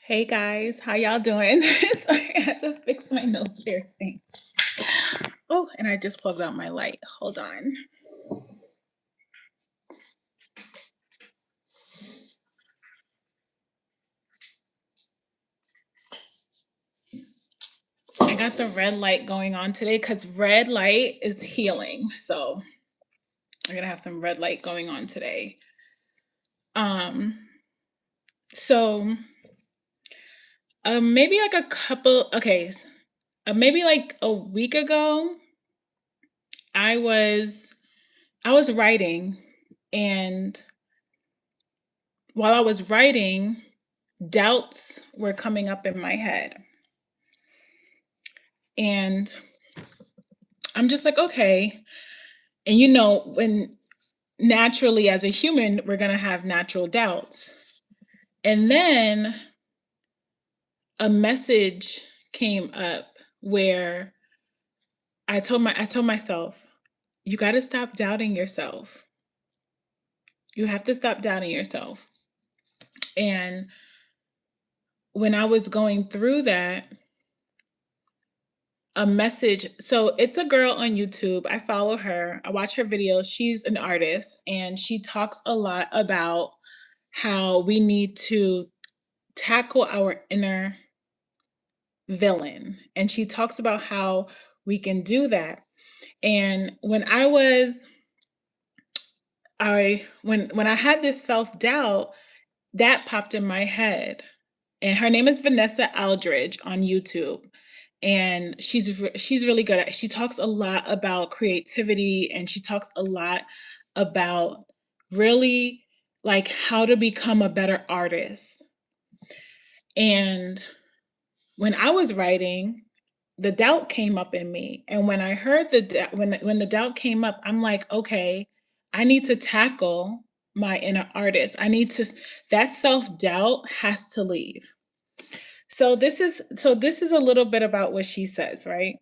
Hey guys, how y'all doing? Sorry, I had to fix my nose piercings. Oh, and I just plugged out my light. Hold on. I got the red light going on today because red light is healing. So I'm gonna have some red light going on today. Um, so maybe like a couple, maybe like a week ago, I was I was writing, and while I was writing, doubts were coming up in my head. And I'm just like, okay. And when naturally as a human, we're going to have natural doubts. And then a message came up where I told myself, you got to stop doubting yourself. You have to stop doubting yourself. And when I was going through that, a message. So it's a girl on YouTube. I follow her. I watch her videos. She's an artist and she talks a lot about how we need to tackle our inner villain. And she talks about how we can do that. And when I had this self-doubt, that popped in my head. And her name is Vanessa Aldridge on YouTube. And she's really good at, she talks a lot about creativity, and she talks a lot about really like how to become a better artist. And when I was writing, the doubt came up in me. And when I heard when the doubt came up, I'm like, okay, I need to tackle my inner artist. That self-doubt has to leave. So this is a little bit about what she says, right?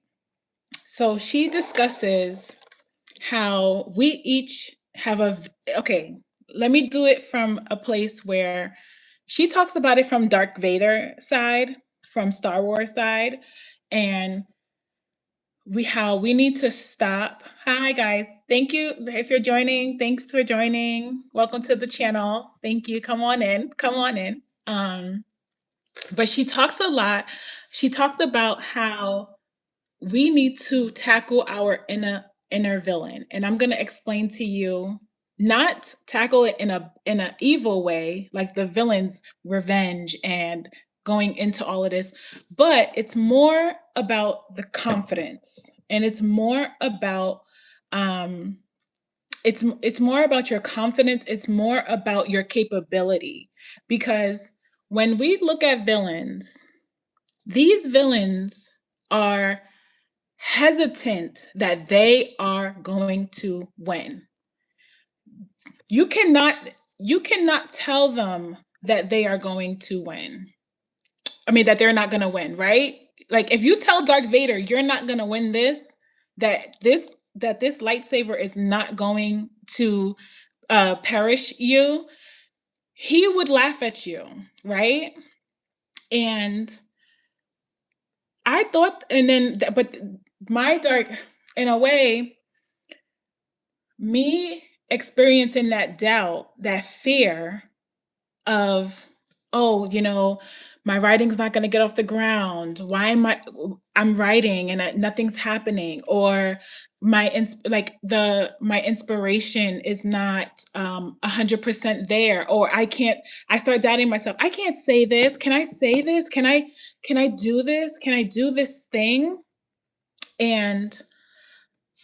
So she discusses how we each have okay, let me do it from a place where she talks about it from Darth Vader side, from Star Wars side, and how we need to stop. Hi guys. Thank you if you're joining. Thanks for joining. Welcome to the channel. Thank you. Come on in. Come on in. But she talks a lot. She talked about how we need to tackle our inner villain, and I'm going to explain to you, not tackle it in a evil way like the villain's revenge and going into all of this, but it's more about the confidence, and it's more about it's more about your confidence, it's more about your capability, because when we look at villains, these villains are hesitant that they are going to win. You cannot you cannot tell them that they are going to win. I mean that they're not going to win, right? Like if you tell Darth Vader you're not going to win this, that this lightsaber is not going to perish you, he would laugh at you, right? And I thought, and then, but my dark, in a way, me experiencing that doubt, that fear of, oh, my writing's not going to get off the ground. Why am I'm writing and nothing's happening, or my inspiration is not 100% there, or I start doubting myself. I can't say this. Can I say this? Can I do this? Can I do this thing? And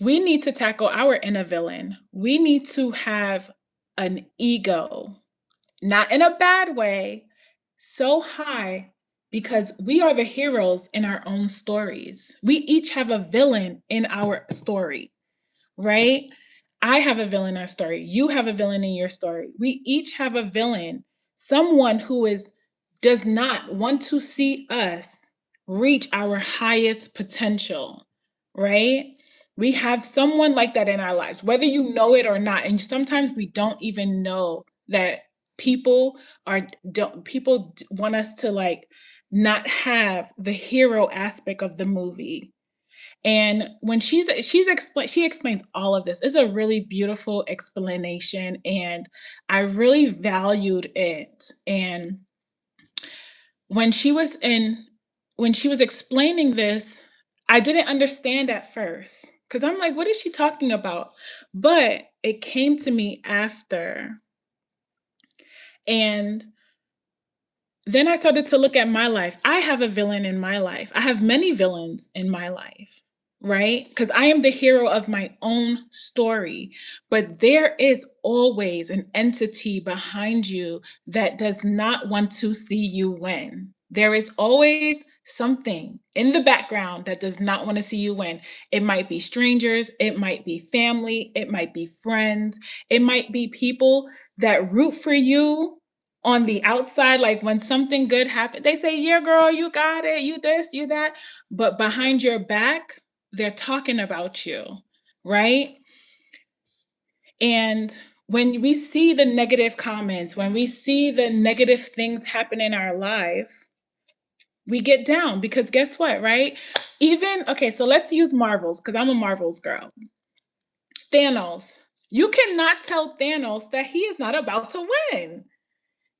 we need to tackle our inner villain. We need to have an ego, not in a bad way, so high, because we are the heroes in our own stories. We each have a villain in our story, right? I have a villain in our story. You have a villain in your story. We each have a villain, someone who does not want to see us reach our highest potential, right? We have someone like that in our lives, whether you know it or not. And sometimes we don't even know that people are don't people want us to like not have the hero aspect of the movie. And when she explains all of this. It's a really beautiful explanation, and I really valued it. And when she was in when she was explaining this, I didn't understand at first because I'm like, what is she talking about? But it came to me after. And then I started to look at my life. I have a villain in my life. I have many villains in my life, right? Because I am the hero of my own story. But there is always an entity behind you that does not want to see you win. There is always something in the background that does not want to see you win. It might be strangers, it might be family, it might be friends, it might be people that root for you on the outside, like when something good happens, they say, yeah, girl, you got it, you this, you that. But behind your back, they're talking about you, right? And when we see the negative comments, when we see the negative things happen in our life, we get down because guess what, right? Even, okay, so let's use Marvels because I'm a Marvels girl. Thanos. You cannot tell Thanos that he is not about to win.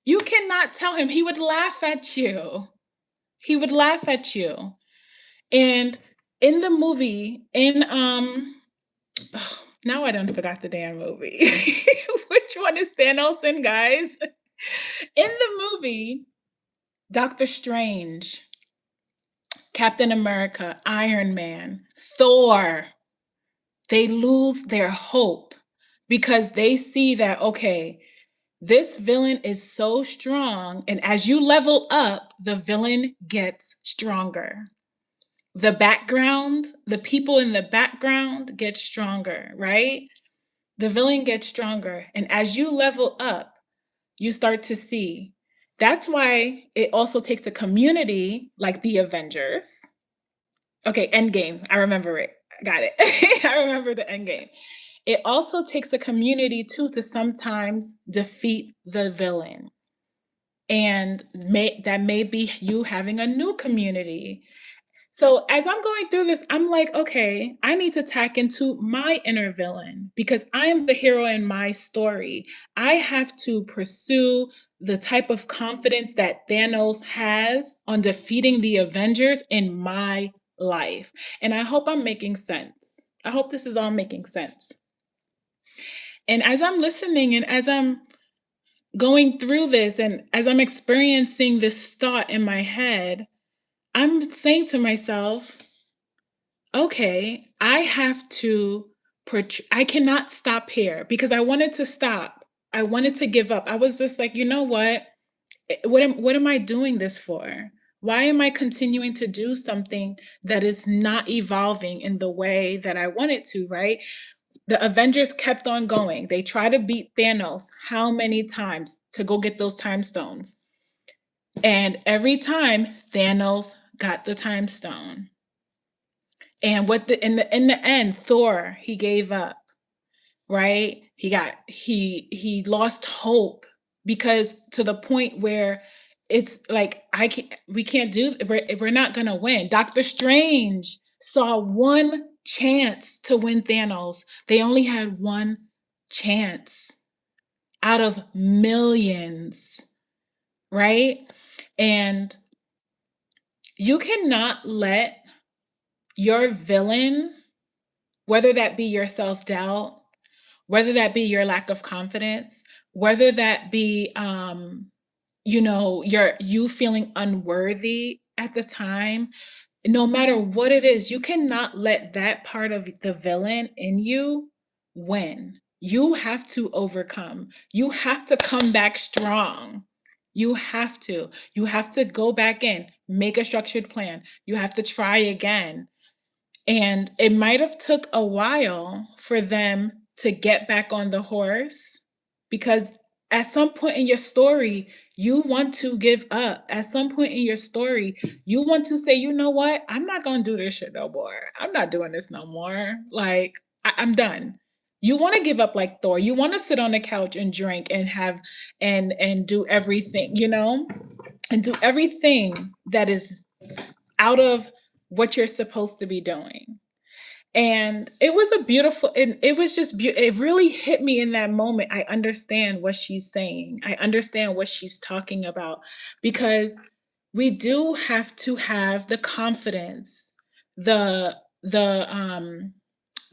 You cannot tell him. He would laugh at you. He would laugh at you. And in the movie, now I done forgot the damn movie. Which one is Thanos in, guys? In the movie, Doctor Strange, Captain America, Iron Man, Thor, they lose their hope because they see that, okay, this villain is so strong, and as you level up, the villain gets stronger. The background, the people in the background get stronger, right? The villain gets stronger. And as you level up, you start to see. That's why it also takes a community like the Avengers. Okay, Endgame. I remember it. I got it. I remember the Endgame. It also takes a community too to sometimes defeat the villain. And that may be you having a new community. So as I'm going through this, I'm like, okay, I need to tack into my inner villain because I am the hero in my story. I have to pursue the type of confidence that Thanos has on defeating the Avengers in my life. And I hope I'm making sense. I hope this is all making sense. And as I'm listening and as I'm going through this and as I'm experiencing this thought in my head, I'm saying to myself, okay, I have to, I cannot stop here because I wanted to stop. I wanted to give up. I was just like, you know what? What am I doing this for? Why am I continuing to do something that is not evolving in the way that I want it to, right? The Avengers kept on going. They tried to beat Thanos how many times to go get those time stones? And every time Thanos got the time stone. And what the in the end, Thor, he gave up, right? He lost hope because to the point where it's like we can't do we're not gonna win. Doctor Strange saw one chance to win Thanos. They only had one chance out of millions, right? And you cannot let your villain, whether that be your self doubt, whether that be your lack of confidence, whether that be, you feeling unworthy at the time, no matter what it is, you cannot let that part of the villain in you win. You have to overcome. You have to come back strong. You have to. You have to go back in, make a structured plan. You have to try again. And it might have took a while for them to get back on the horse because at some point in your story, you want to give up. At some point in your story, you want to say, you know what? I'm not going to do this shit no more. I'm not doing this no more. Like, I'm done. You want to give up like Thor. You want to sit on the couch and drink and have and do everything, and do everything that is out of what you're supposed to be doing. And it was a beautiful, and it was just it really hit me in that moment. I understand what she's saying. I understand what she's talking about, because we do have to have the confidence, the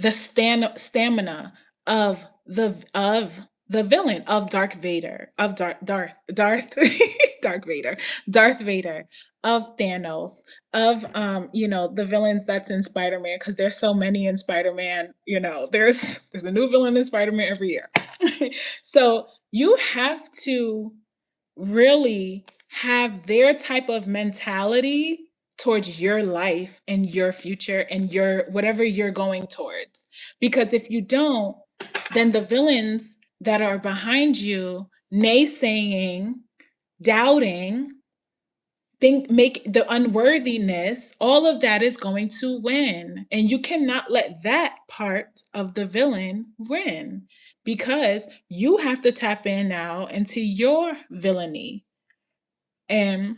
stamina of the villain, of Dark Vader, of Darth Darth Vader, Darth Vader, of Thanos, of the villains that's in Spider-Man, because there's so many in Spider-Man. There's a new villain in Spider-Man every year. So you have to really have their type of mentality towards your life and your future and your whatever you're going towards. Because if you don't, then the villains that are behind you, naysaying, doubting, make the unworthiness, all of that is going to win. And you cannot let that part of the villain win, because you have to tap in now into your villainy. And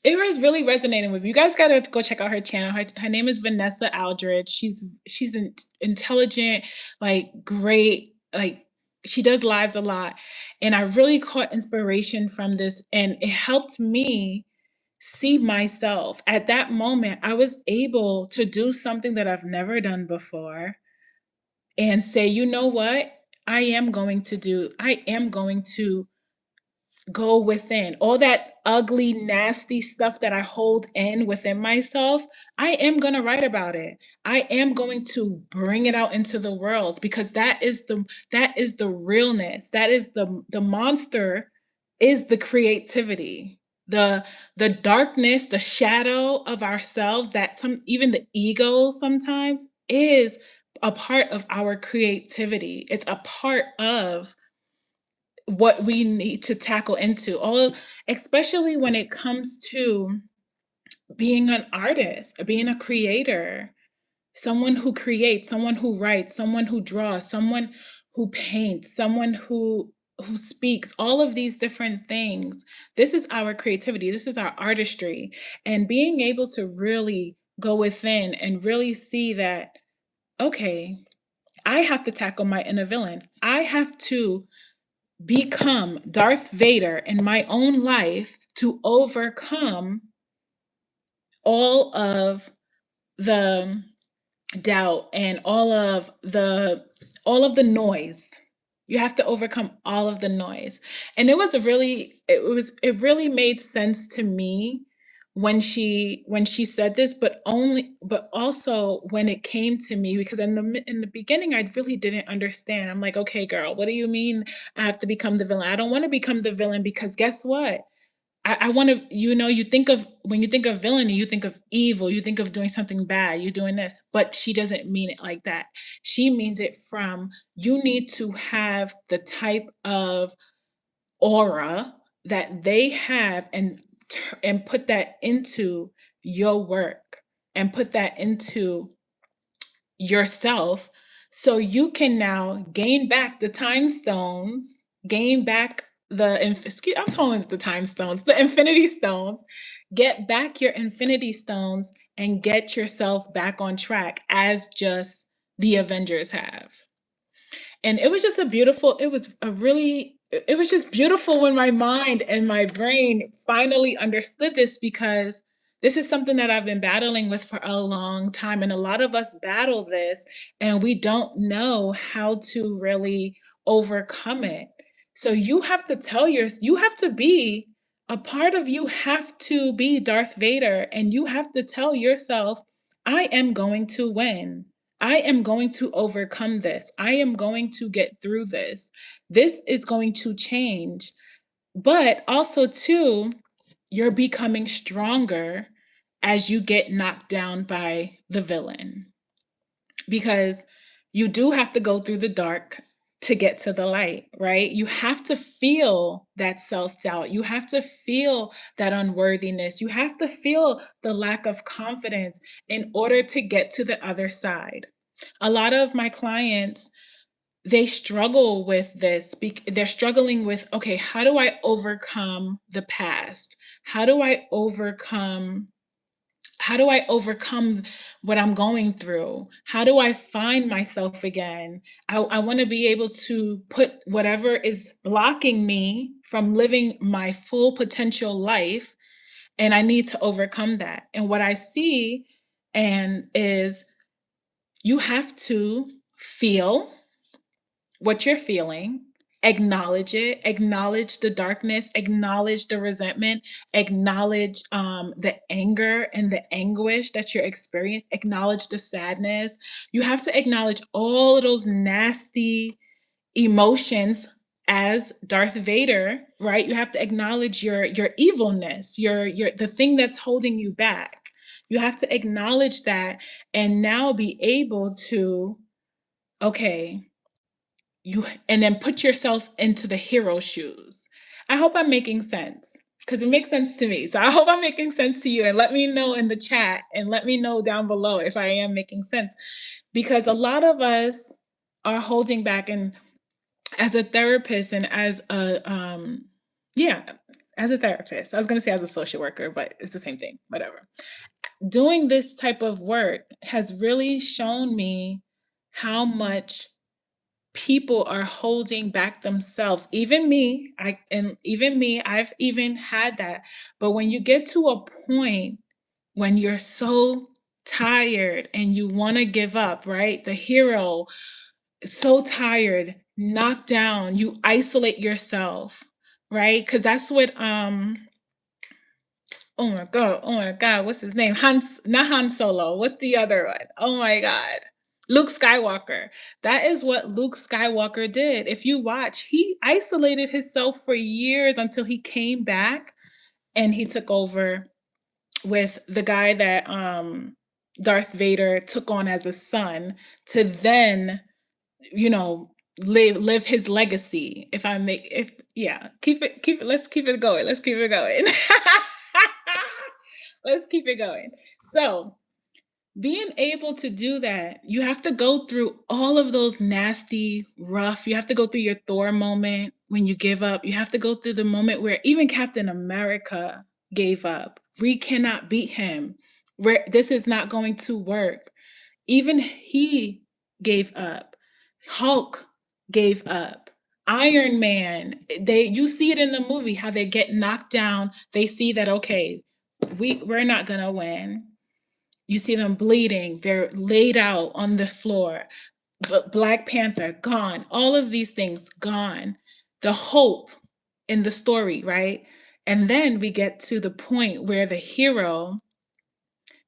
it was really resonating with me. You guys gotta go check out her channel. Her name is Vanessa Aldridge. She's intelligent, like great, like she does lives a lot. And I really caught inspiration from this, and it helped me see myself. At that moment, I was able to do something that I've never done before and say, you know what? I am going to go within all that ugly, nasty stuff that I hold in within myself. I am going to write about it. I am going to bring it out into the world, because that is the realness. That is the monster, is the creativity. The darkness, the shadow of ourselves, that some even the ego sometimes is a part of our creativity. It's a part of what we need to tackle into, all especially when it comes to being an artist, being a creator, someone who creates, someone who writes, someone who draws, someone who paints, someone who speaks, all of these different things. This is our creativity, this is our artistry. And being able to really go within and really see that, okay, I have to tackle my inner villain. I have to become Darth Vader in my own life to overcome all of the doubt and all of the noise. You have to overcome all of the noise. And it really made sense to me when she said this, but also when it came to me, because in the beginning I really didn't understand. I'm like, okay, girl, what do you mean I have to become the villain? I don't want to become the villain, because guess what? I want to, you think of, when you think of villainy, you think of evil, you think of doing something bad, you doing this, but she doesn't mean it like that. She means it from, you need to have the type of aura that they have, and put that into your work, and put that into yourself, so you can now gain back the time stones, gain back I'm calling it the time stones, the infinity stones, get back your infinity stones, and get yourself back on track, as just the Avengers have. And it was just it was just beautiful when my mind and my brain finally understood this, because this is something that I've been battling with for a long time. And a lot of us battle this, and we don't know how to really overcome it. So you have to be, a part of you have to be Darth Vader, and you have to tell yourself, I am going to win. I am going to overcome this. I am going to get through this. This is going to change. But also, too, you're becoming stronger as you get knocked down by the villain, because you do have to go through the dark to get to the light, right? You have to feel that self doubt. You have to feel that unworthiness. You have to feel the lack of confidence in order to get to the other side. A lot of my clients, they struggle with this. They're struggling with, okay, how do I overcome the past? How do I overcome how do I overcome what I'm going through? How do I find myself again? I want to be able to put whatever is blocking me from living my full potential life, and I need to overcome that. And what I see and is you have to feel what you're feeling, acknowledge it, acknowledge the darkness, acknowledge the resentment, acknowledge the anger and the anguish that you're experiencing, acknowledge the sadness. You have to acknowledge all of those nasty emotions as Darth Vader, right? You have to acknowledge your evilness, your the thing that's holding you back. You have to acknowledge that and now be able to, okay, you and then put yourself into the hero shoes. I hope I'm making sense because it makes sense to me. So I hope I'm making sense to you, and let me know in the chat and let me know down below if I am making sense, because a lot of us are holding back. And as a therapist and as a yeah, as a therapist. I was going to say as a social worker, but it's the same thing, whatever. Doing this type of work has really shown me how much people are holding back themselves. Even me, I've even had that. But when you get to a point when you're so tired and you want to give up, right? The hero is so tired, knocked down, you isolate yourself, right? Cuz that's what oh my god, what's his name? Not Han Solo. What's the other one? Oh my god. Luke Skywalker. That is what Luke Skywalker did. If you watch, he isolated himself for years until he came back and he took over with the guy that Darth Vader took on as a son to then, you know, live his legacy. If I make if yeah, keep it let's keep it going. Let's keep it going. Let's keep it going. So, being able to do that, you have to go through all of those nasty, rough, you have to go through your Thor moment when you give up. You have to go through the moment where even Captain America gave up. We cannot beat him. This is not going to work. Even he gave up. Hulk gave up. Iron Man, you see it in the movie how they get knocked down. They see that, okay, we're not gonna win. You see them bleeding. They're laid out on the floor. Black Panther gone. All of these things gone. The hope in the story, right? And then we get to the point where the hero,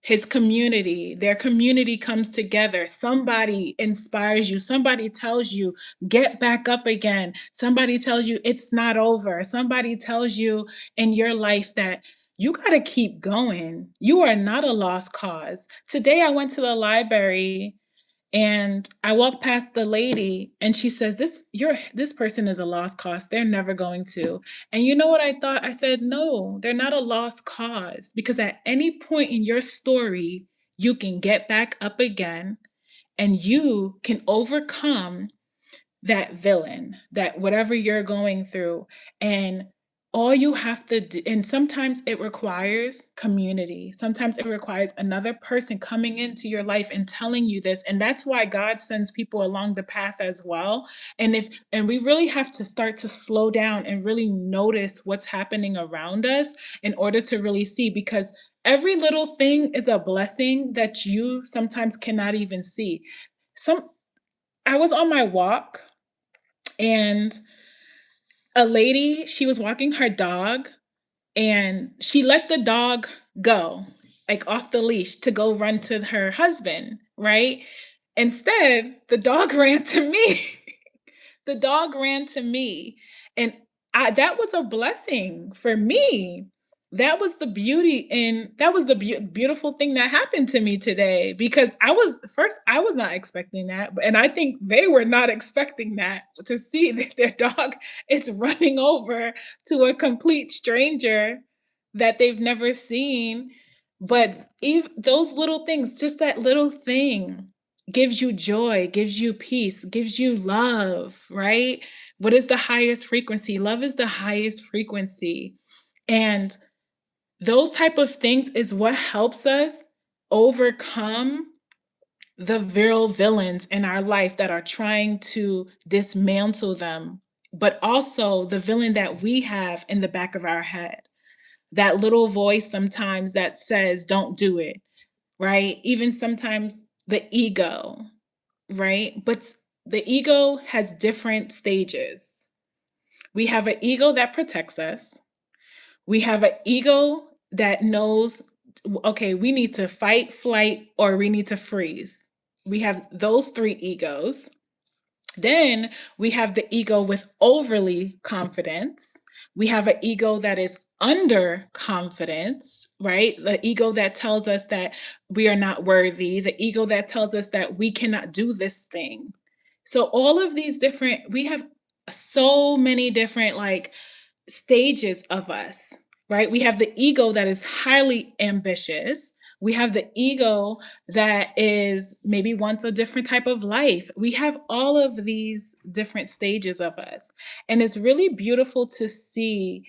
his community, their community comes together. Somebody inspires you. Somebody tells you, get back up again. Somebody tells you it's not over. Somebody tells you in your life that you got to keep going. You are not a lost cause. Today I went to the library and I walked past the lady and she says, this person is a lost cause. They're never going to. And you know what I thought? I said, no, they're not a lost cause, because at any point in your story, you can get back up again and you can overcome that villain, that whatever you're going through. And all you have to do, and sometimes it requires community. Sometimes it requires another person coming into your life and telling you this. And that's why God sends people along the path as well. And we really have to start to slow down and really notice what's happening around us in order to really see, because every little thing is a blessing that you sometimes cannot even see. I was on my walk and a lady, she was walking her dog and she let the dog go, like off the leash to go run to her husband, right? Instead, the dog ran to me. The dog ran to me. And that was a blessing for me. That was the beauty, and that was the beautiful thing that happened to me today, because I was not expecting that, and I think they were not expecting that, to see that their dog is running over to a complete stranger that they've never seen. But those little things, just that little thing gives you joy, gives you peace, gives you love, right? What is the highest frequency? Love is the highest frequency. And those type of things is what helps us overcome the real villains in our life that are trying to dismantle them, but also the villain that we have in the back of our head. That little voice sometimes that says, don't do it, right? Even sometimes the ego, right? But the ego has different stages. We have an ego that protects us. We have an ego that knows, okay, we need to fight, flight, or we need to freeze. We have those three egos. Then we have the ego with overly confidence. We have an ego that is under confidence, right? The ego that tells us that we are not worthy, the ego that tells us that we cannot do this thing. So all of these different, we have so many different like stages of us, right? We have the ego that is highly ambitious. We have the ego that is maybe wants a different type of life. We have all of these different stages of us. And it's really beautiful to see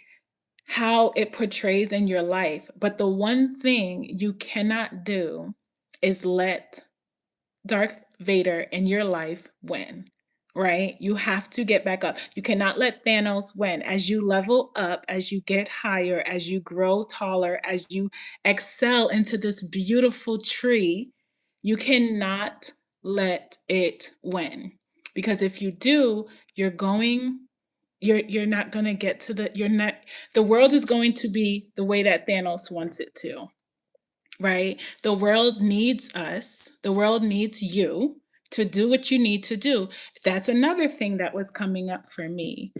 how it portrays in your life. But the one thing you cannot do is let Darth Vader in your life win, right? You have to get back up. You cannot let Thanos win. As you level up, as you get higher, as you grow taller, as you excel into this beautiful tree, you cannot let it win. Because if you do, you're not going to get to the world is going to be the way that Thanos wants it to, right? The world needs us. The world needs you to do what you need to do. That's another thing that was coming up for me.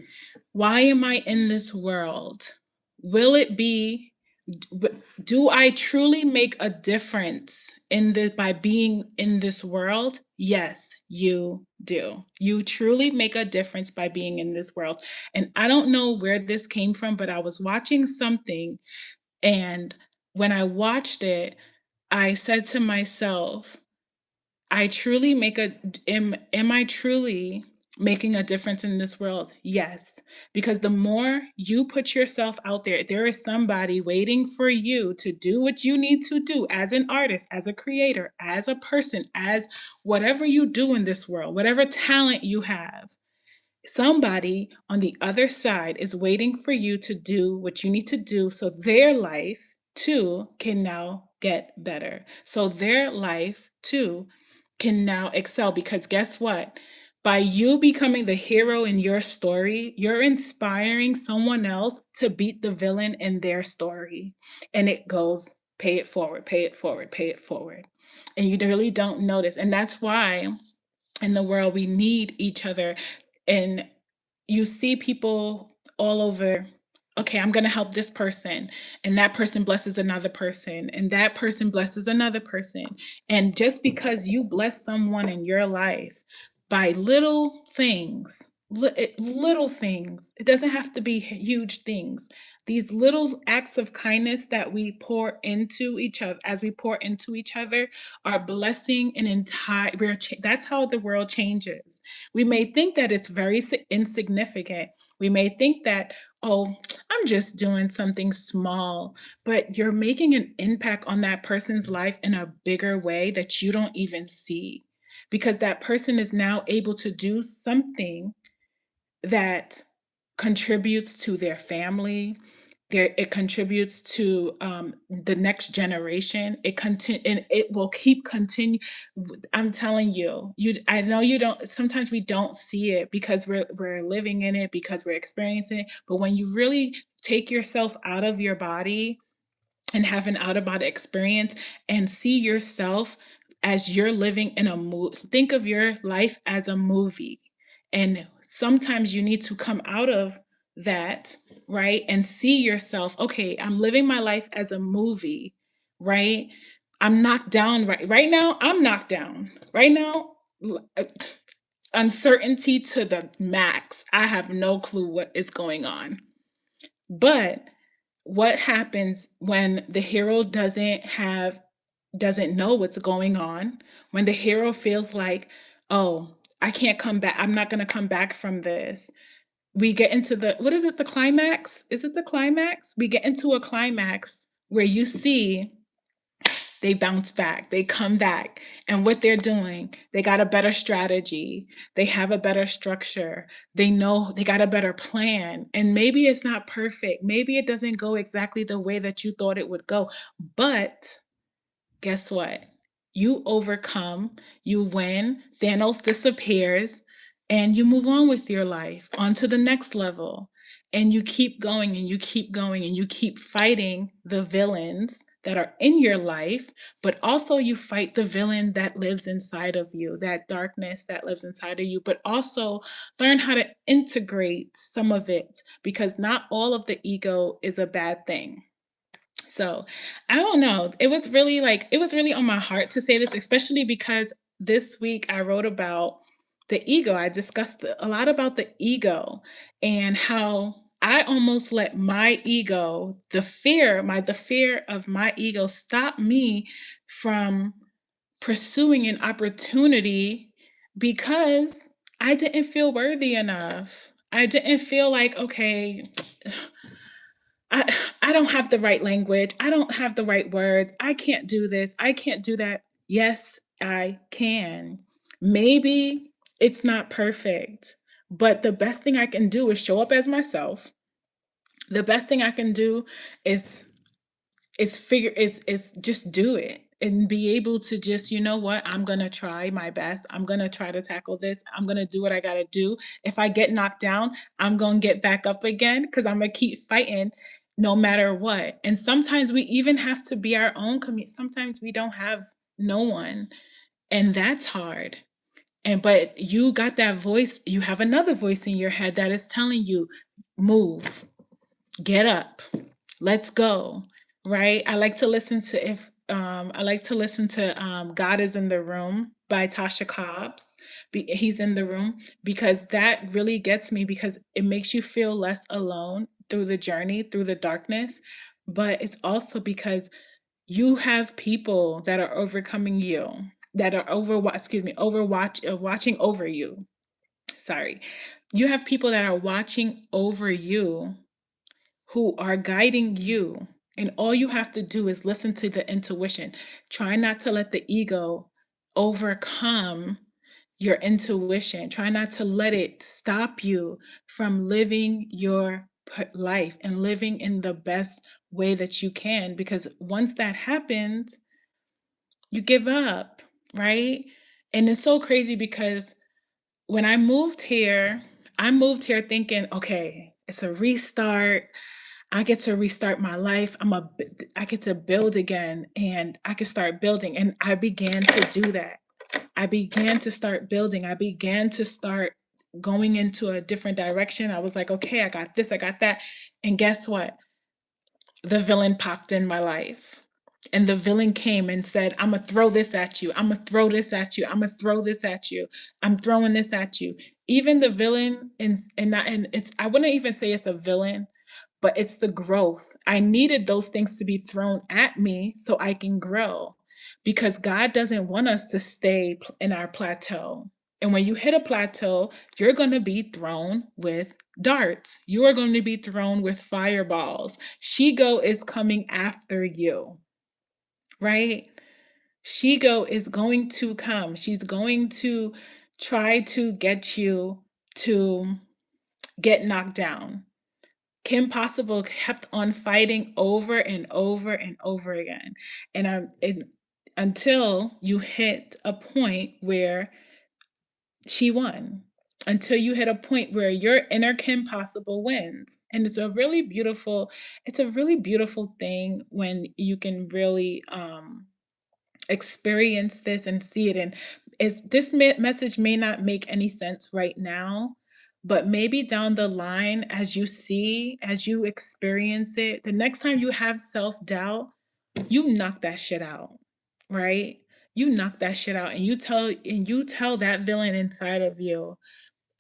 Why am I in this world? Will it be, do I truly make a difference by being in this world? Yes, you do. You truly make a difference by being in this world. And I don't know where this came from, but I was watching something, and when I watched it, I said to myself, I truly make a am I truly making a difference in this world? Yes, because the more you put yourself out there, there is somebody waiting for you to do what you need to do as an artist, as a creator, as a person, as whatever you do in this world, whatever talent you have. Somebody on the other side is waiting for you to do what you need to do so their life too can now get better. So their life too can now excel, because guess what? By you becoming the hero in your story, you're inspiring someone else to beat the villain in their story. And it goes pay it forward, pay it forward, pay it forward. And you really don't notice. And that's why in the world we need each other. And you see people all over, okay, I'm going to help this person, and that person blesses another person, and that person blesses another person. And just because you bless someone in your life by little things, little things, it doesn't have to be huge things. These little acts of kindness that we pour into each other, as we pour into each other, are blessing an entire. That's how the world changes. We may think that it's very insignificant. We may think that, oh, I'm just doing something small, but you're making an impact on that person's life in a bigger way that you don't even see, because that person is now able to do something that contributes to their family. It contributes to the next generation. And it will keep continue. I'm telling you, I know you don't. Sometimes we don't see it because we're living in it, because we're experiencing it. But when you really take yourself out of your body and have an out of body experience and see yourself as you're living in a movie. Think of your life as a movie. And sometimes you need to come out of that, right? And see yourself, okay, I'm living my life as a movie, right? I'm knocked down right now. I'm knocked down. Right now, uh, uncertainty to the max. I have no clue what is going on. But what happens when the hero doesn't have doesn't know what's going on, when the hero feels like, oh, I can't come back, I'm not going to come back from this. We get into the, what is it, the climax? Is it the climax? We get into a climax where you see they bounce back, they come back, and what they're doing, they got a better strategy, they have a better structure, they know they got a better plan. And maybe it's not perfect, maybe it doesn't go exactly the way that you thought it would go, but guess what? You overcome, you win, Thanos disappears, and you move on with your life, on to the next level. And you keep going and you keep going and you keep fighting the villains that are in your life, but also you fight the villain that lives inside of you, that darkness that lives inside of you, but also learn how to integrate some of it, because not all of the ego is a bad thing. So, I don't know. It was really on my heart to say this, especially because this week I wrote about the ego. I discussed a lot about the ego and how I almost let my ego, the fear of my ego stop me from pursuing an opportunity because I didn't feel worthy enough. I didn't feel like, okay, I I don't have the right language. I don't have the right words. I can't do this. I can't do that. Yes, I can. Maybe it's not perfect, but the best thing I can do is show up as myself. The best thing I can do is is just do it and be able to just, you know what, I'm gonna try my best, I'm gonna try to tackle this, I'm gonna do what I gotta do. If I get knocked down, I'm gonna get back up again because I'm gonna keep fighting no matter what. And sometimes we even have to be our own community. Sometimes we don't have no one, and that's hard. And but you got that voice, you have another voice in your head that is telling you, move, get up, let's go, right? I like to listen to if I like to listen to God is in the Room by Tasha Cobbs. He's in the room because that really gets me, because it makes you feel less alone through the journey, through the darkness. But it's also because you have people that are overcoming you, that are watching over you. Sorry. You have people that are watching over you, who are guiding you. And all you have to do is listen to the intuition. Try not to let the ego overcome your intuition. Try not to let it stop you from living your life and living in the best way that you can. Because once that happens, you give up, right? And it's so crazy because when I moved here thinking, okay, it's a restart. I get to restart my life. I get to build again and I can start building. And I began to do that. I began to start building. I began to start going into a different direction. I was like, okay, I got this, I got that. And guess what? The villain popped in my life. And the villain came and said, I'm going to throw this at you. I'm going to throw this at you. I'm going to throw this at you. I'm throwing this at you. Even the villain, and it's, I wouldn't even say it's a villain, but it's the growth. I needed those things to be thrown at me so I can grow, because God doesn't want us to stay in our plateau. And when you hit a plateau, you're going to be thrown with darts. You are going to be thrown with fireballs. Shigo is coming after you, right? Shigo is going to come. She's going to try to get you to get knocked down. Kim Possible kept on fighting over and over and over again. Until you hit a point where she won. Until you hit a point where your inner Kim Possible wins. And it's a really beautiful thing when you can really experience this and see it. And this message may not make any sense right now, but maybe down the line, as you experience it, the next time you have self-doubt, you knock that shit out, right? You knock that shit out and you tell that villain inside of you,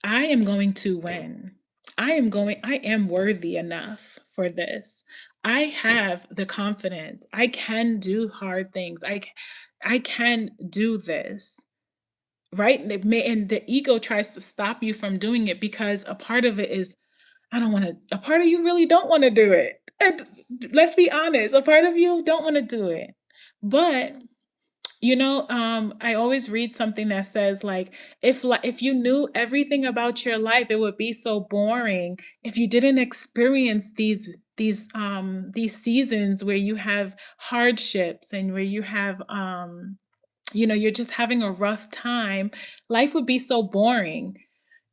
I am going to win. I am worthy enough for this. I have the confidence. I can do hard things. I can do this. Right? And the ego tries to stop you from doing it because a part of it is, I don't want to, a part of you really don't want to do it. And let's be honest, a part of you don't want to do it. But I always read something that says like if you knew everything about your life, it would be so boring if you didn't experience these seasons where you have hardships and where you have you're just having a rough time. Life would be so boring.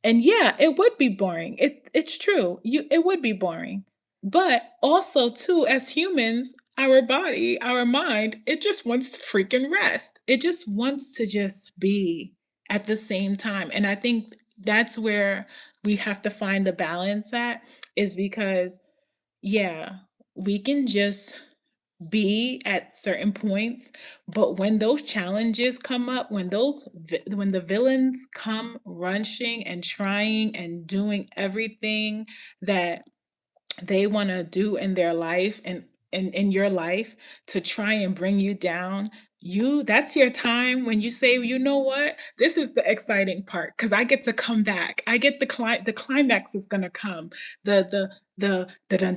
And yeah, it would be boring. It's true. It would be boring. But also too, as humans, our body, our mind, it just wants to freaking rest. It just wants to just be at the same time. And I think that's where we have to find the balance at, is because yeah, we can just be at certain points, but when those challenges come up, when the villains come rushing and trying and doing everything that they want to do in their life and in your life to try and bring you down, that's your time when you say, you know what, this is the exciting part because I get to come back. I get the climax is gonna come. The dun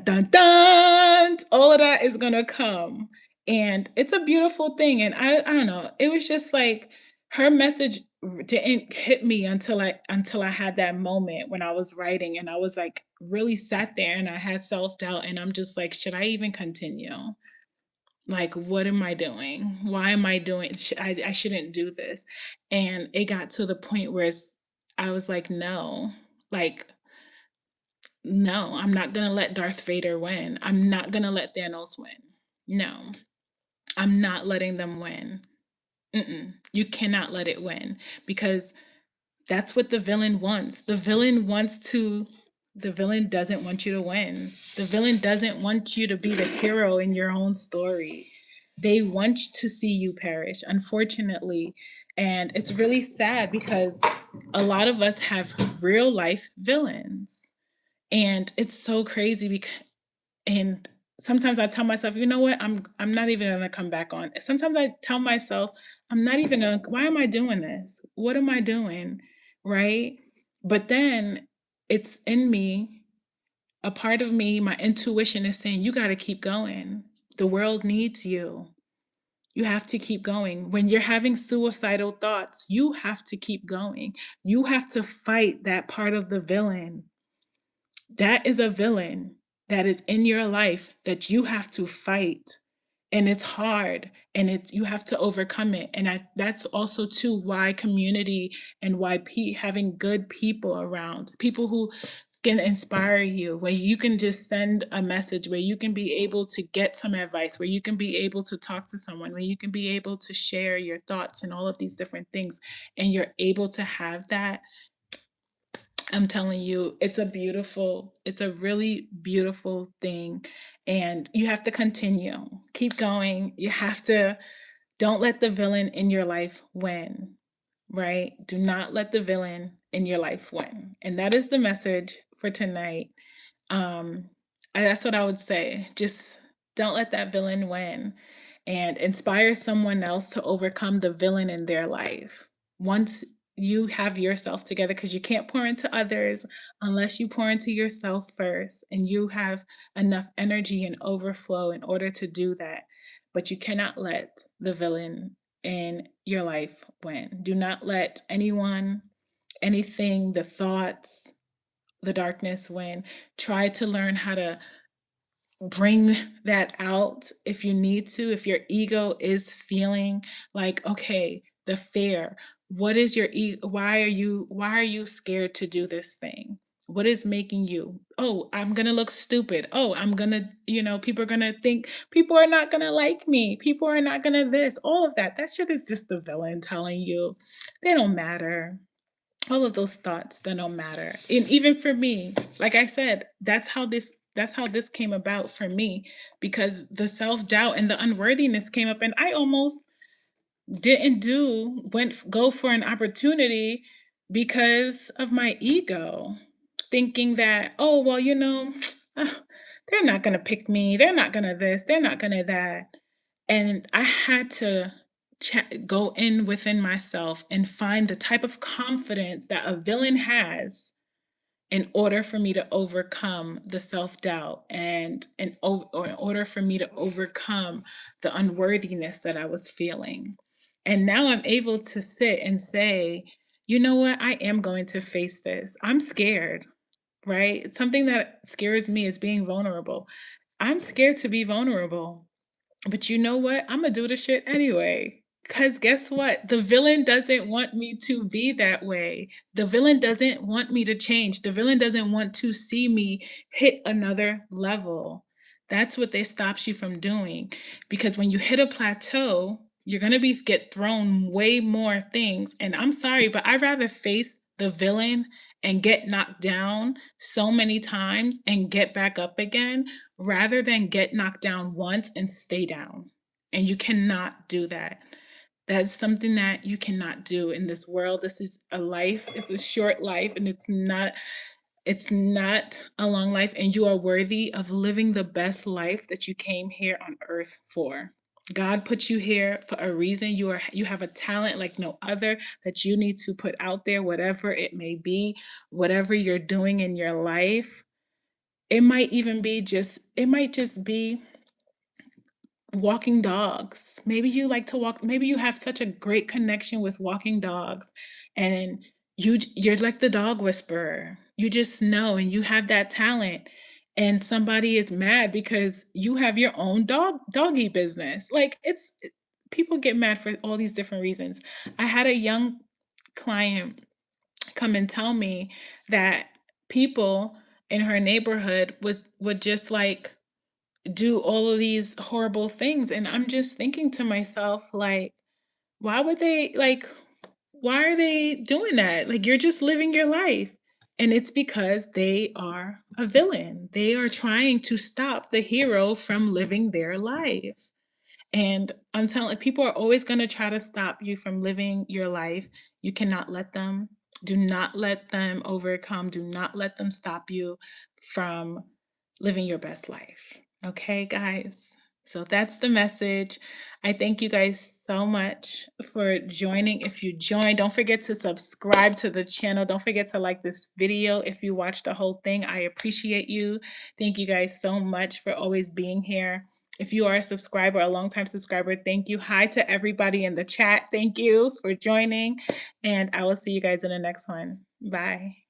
dun dun, all of that is gonna come. And it's a beautiful thing. And I don't know, it was just like her message didn't hit me until I had that moment when I was writing and I was like really sat there and I had self-doubt and I'm just like, should I even continue? Like, what am I doing? Why am I doing? I shouldn't do this. And it got to the point where I was like, no, like, no, I'm not gonna let Darth Vader win. I'm not gonna let Thanos win. No, I'm not letting them win. Mm-mm. You cannot let it win because that's what the villain wants. The villain doesn't want you to win. The villain doesn't want you to be the hero in your own story. They want to see you perish, unfortunately. And it's really sad because a lot of us have real life villains. And it's so crazy because and sometimes I tell myself, you know what? I'm not even gonna come back on. Sometimes I tell myself, I'm not even gonna, why am I doing this? What am I doing? Right? But then it's in me, a part of me, my intuition is saying, you gotta keep going. The world needs you. You have to keep going. When you're having suicidal thoughts, you have to keep going. You have to fight that part of the villain. That is a villain that is in your life that you have to fight. And it's hard and you have to overcome it. And that's also too why community and why having good people around, people who can inspire you, where you can just send a message, where you can be able to get some advice, where you can be able to talk to someone, where you can be able to share your thoughts and all of these different things. And you're able to have that. I'm telling you, it's a really beautiful thing. And you have to continue, keep going. You have to, don't let the villain in your life win, right? Do not let the villain in your life win. And that is the message for tonight. Um, that's what I would say. Just don't let that villain win and inspire someone else to overcome the villain in their life. Once you have yourself together, because you can't pour into others unless you pour into yourself first, and you have enough energy and overflow in order to do that. But you cannot let the villain in your life win. Do not let anyone, anything, the thoughts, the darkness win. Try to learn how to bring that out if you need to. If your ego is feeling like, okay, the fear, what is your why are you scared to do this thing? What is making you, oh, I'm gonna look stupid, oh, I'm gonna, people are gonna think, people are not gonna like me, people are not gonna this, all of that shit is just the villain telling you they don't matter. All of those thoughts that don't matter. And even for me, like I said, that's how this came about for me, because the self-doubt and the unworthiness came up and I almost didn't go for an opportunity because of my ego, thinking that, oh well, they're not going to pick me. They're not going to this. They're not going to that. And I had to go in within myself and find the type of confidence that a villain has in order for me to overcome the self-doubt or in order for me to overcome the unworthiness that I was feeling. And now I'm able to sit and say, you know what? I am going to face this. I'm scared, right? Something that scares me is being vulnerable. I'm scared to be vulnerable. But you know what? Imma do the shit anyway. Cause guess what? The villain doesn't want me to be that way. The villain doesn't want me to change. The villain doesn't want to see me hit another level. That's what they stops you from doing. Because when you hit a plateau, you're gonna get thrown way more things. And I'm sorry, but I'd rather face the villain and get knocked down so many times and get back up again rather than get knocked down once and stay down. And you cannot do that. That's something that you cannot do in this world. This is a life. It's a short life and it's not a long life, and you are worthy of living the best life that you came here on earth for. God put you here for a reason. You have a talent like no other that you need to put out there, whatever it may be, whatever you're doing in your life. It might just be walking dogs. Maybe you like to walk, maybe you have such a great connection with walking dogs and you're like the dog whisperer. You just know and you have that talent and somebody is mad because you have your own doggy business. Like people get mad for all these different reasons. I had a young client come and tell me that people in her neighborhood would just like do all of these horrible things, and I'm just thinking to myself, like, why would they like, why are they doing that? Like, you're just living your life. And it's because they are a villain. They are trying to stop the hero from living their life. And I'm telling people are always going to try to stop you from living your life. You cannot let them. Do not let them overcome. Do not let them stop you from living your best life. Okay, guys? So that's the message. I thank you guys so much for joining. If you joined, don't forget to subscribe to the channel. Don't forget to like this video if you watched the whole thing. I appreciate you. Thank you guys so much for always being here. If you are a subscriber, a longtime subscriber, thank you. Hi to everybody in the chat. Thank you for joining. And I will see you guys in the next one. Bye.